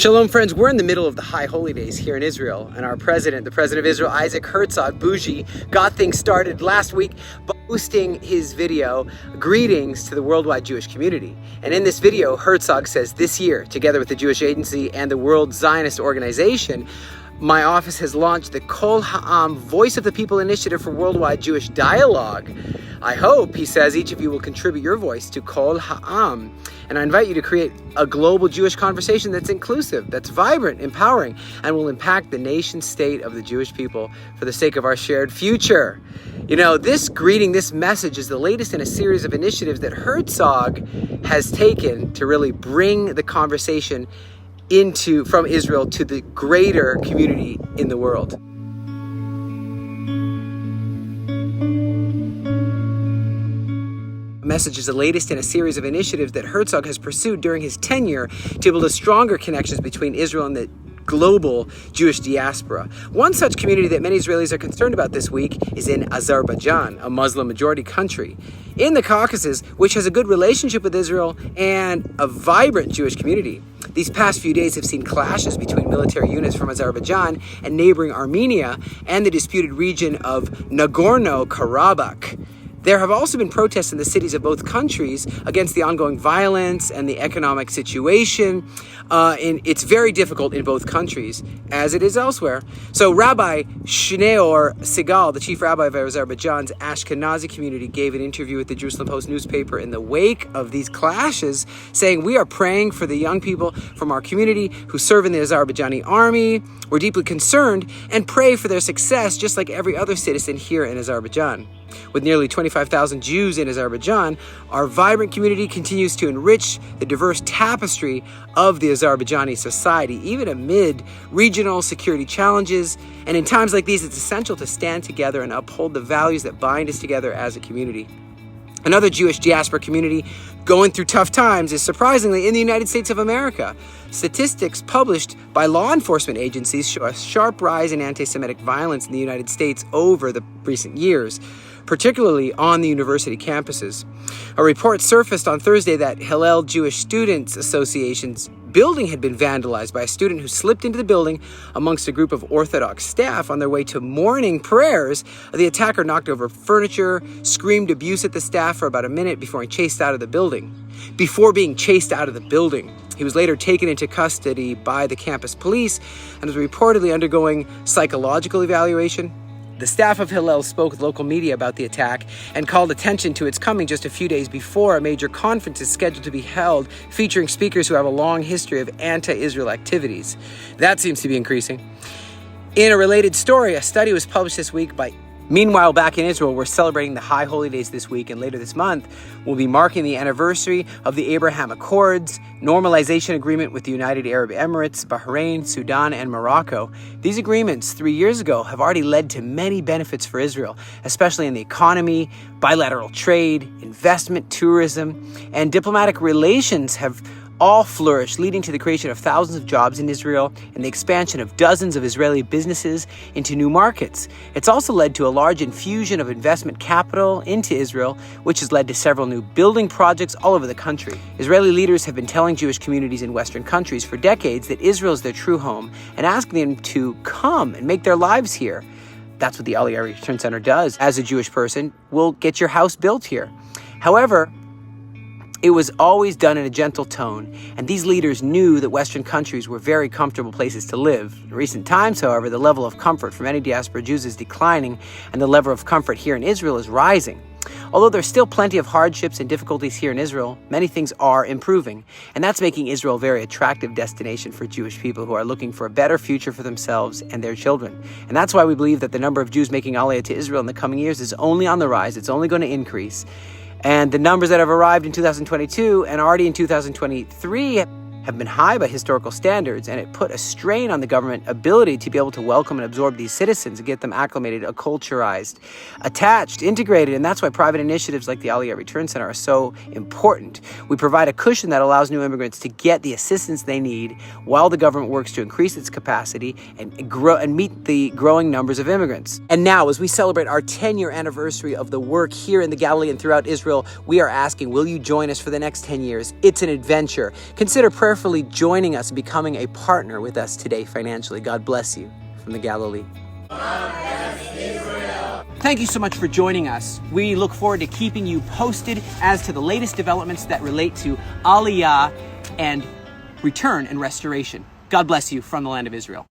Shalom friends, we're in the middle of the high holy days here in Israel, and our president, the president of Israel, Isaac Herzog, Bougie, got things started last week by posting his video, Greetings to the Worldwide Jewish Community. And in this video, Herzog says this year, together with the Jewish Agency and the World Zionist Organization, my office has launched the Kol Ha'am Voice of the People Initiative for Worldwide Jewish Dialogue. I hope, he says, each of you will contribute your voice to Kol Ha'am. And I invite you to create a global Jewish conversation that's inclusive, that's vibrant, empowering, and will impact the nation state of the Jewish people for the sake of our shared future. You know, this greeting, this message is the latest in a series of initiatives that Herzog has taken to really bring the conversation from Israel to the greater community in the world. Message is the latest in a series of initiatives that Herzog has pursued during his tenure to build stronger connections between Israel and the global Jewish diaspora. One such community that many Israelis are concerned about this week is in Azerbaijan, a Muslim-majority country in the Caucasus, which has a good relationship with Israel and a vibrant Jewish community. These past few days have seen clashes between military units from Azerbaijan and neighboring Armenia and the disputed region of Nagorno-Karabakh. There have also been protests in the cities of both countries against the ongoing violence and the economic situation. It's very difficult in both countries, as it is elsewhere. So Rabbi Shneor Segal, the chief rabbi of Azerbaijan's Ashkenazi community, gave an interview with the Jerusalem Post newspaper in the wake of these clashes, saying, "We are praying for the young people from our community who serve in the Azerbaijani army. We're deeply concerned and pray for their success, just like every other citizen here in Azerbaijan." With nearly 25,000 Jews in Azerbaijan, our vibrant community continues to enrich the diverse tapestry of the Azerbaijani society, even amid regional security challenges. And in times like these, it's essential to stand together and uphold the values that bind us together as a community. Another Jewish diaspora community going through tough times is surprisingly in the United States of America. Statistics published by law enforcement agencies show a sharp rise in anti-Semitic violence in the United States over the recent years, particularly on the university campuses. A report surfaced on Thursday that Hillel Jewish Students Association's building had been vandalized by a student who slipped into the building amongst a group of Orthodox staff on their way to morning prayers. The attacker knocked over furniture, screamed abuse at the staff for about a minute before being chased out of the building. He was later taken into custody by the campus police and was reportedly undergoing psychological evaluation. The staff of Hillel spoke with local media about the attack and called attention to its coming just a few days before a major conference is scheduled to be held featuring speakers who have a long history of anti-Israel activities. That seems to be increasing. In a related story, a study was published this week by Meanwhile, back in Israel, we're celebrating the High Holy Days this week, and later this month, we'll be marking the anniversary of the Abraham Accords, normalization agreement with the United Arab Emirates, Bahrain, Sudan, and Morocco. These agreements 3 years ago have already led to many benefits for Israel, especially in the economy, bilateral trade, investment, tourism, and diplomatic relations have all flourished, leading to the creation of thousands of jobs in Israel and the expansion of dozens of Israeli businesses into new markets. It's also led to a large infusion of investment capital into Israel, which has led to several new building projects all over the country. Israeli leaders have been telling Jewish communities in Western countries for decades that Israel is their true home and asking them to come and make their lives here. That's what the Aliyah Return Center does. As a Jewish person, we'll get your house built here. However, it was always done in a gentle tone, and these leaders knew that Western countries were very comfortable places to live. In recent times, however, the level of comfort for many diaspora Jews is declining, and the level of comfort here in Israel is rising. Although there's still plenty of hardships and difficulties here in Israel, many things are improving, and that's making Israel a very attractive destination for Jewish people who are looking for a better future for themselves and their children. And that's why we believe that the number of Jews making Aliyah to Israel in the coming years is only on the rise. It's only going to increase. And the numbers that have arrived in 2022 and already in 2023 have been high by historical standards, and it put a strain on the government ability to be able to welcome and absorb these citizens and get them acclimated, acculturized, attached, integrated. And that's why private initiatives like the Aliyah Return Center are so important. We provide a cushion that allows new immigrants to get the assistance they need while the government works to increase its capacity and grow and meet the growing numbers of immigrants. And now, as we celebrate our 10-year anniversary of the work here in the Galilee and throughout Israel, we are asking, will you join us for the next 10 years? It's an adventure. Consider prayer prayerfully joining us, becoming a partner with us today financially. God bless you from the Galilee. Thank you so much for joining us. We look forward to keeping you posted as to the latest developments that relate to Aliyah and return and restoration. God bless you from the land of Israel.